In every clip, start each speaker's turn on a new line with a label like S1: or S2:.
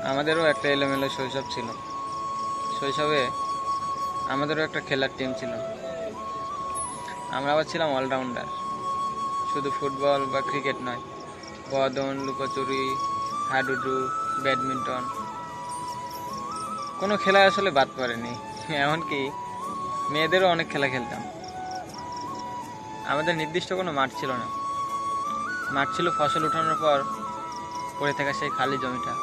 S1: আমাদেরও একটা এলোমেলো শৈশব ছিল। শৈশবে আমাদেরও একটা খেলার টিম ছিল। আমরা আবার ছিলাম অলরাউন্ডার। শুধু ফুটবল বা ক্রিকেট নয়, কদন, লুকোচুরি, হাডুডু, ব্যাডমিন্টন, কোনো খেলায় আসলে বাদ পড়েনি। এমনকি মেয়েদেরও অনেক খেলা খেলতাম। আমাদের নির্দিষ্ট কোনো মাঠ ছিল না। মাঠ ছিল ফসল উঠানোর পর পড়ে থাকা সেই খালি জমিটা।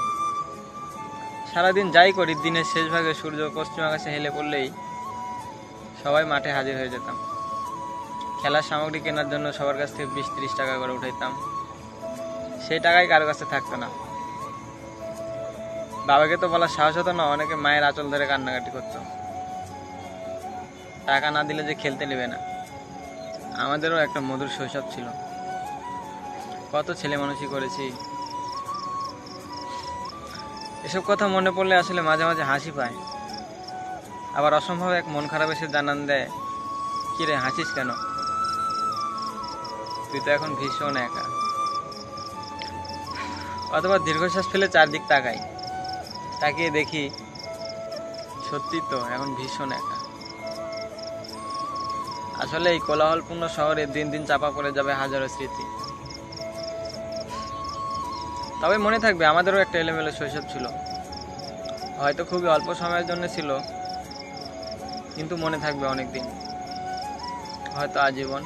S1: সারাদিন যাই করি, দিনের শেষ ভাগে সূর্য পশ্চিম আকাশে হেলে পড়লেই সবাই মাঠে হাজির হয়ে যেতাম। খেলার সামগ্রী কেনার জন্য সবার কাছ থেকে 20-30 টাকা করে উঠাইতাম। সেই টাকাই কারো কাছে থাকতো না। বাবাকে তো বলার সাহস হতো না, অনেকে মায়ের আঁচল ধরে কান্নাকাটি করতো, টাকা না দিলে যে খেলতে নেবে না। আমাদেরও একটা মধুর শৈশব ছিল। কত ছেলে মানুষই করেছি। এসব কথা মনে পড়লে আসলে মাঝে মাঝে হাসি পায়, আবার অসম্ভব এক মন খারাপ এসে জানান দেয়, কিরে হাসিস কেন, তুই তো এখন ভীষণ একা। অথবা দীর্ঘশ্বাস ফেলে চারদিক তাকাই, তাকিয়ে দেখি সত্যি তো এখন ভীষণ একা। আসলে এই কোলাহলপূর্ণ শহরে দিন দিন চাপা পড়ে যাবে হাজারো স্মৃতি। তবে মনে থাকবে, আমাদেরও একটা এলোমেলো শৈশব ছিল। হয়তো খুবই অল্প সময়ের জন্য ছিল, কিন্তু মনে থাকবে অনেক দিন, হয়তো আজীবন।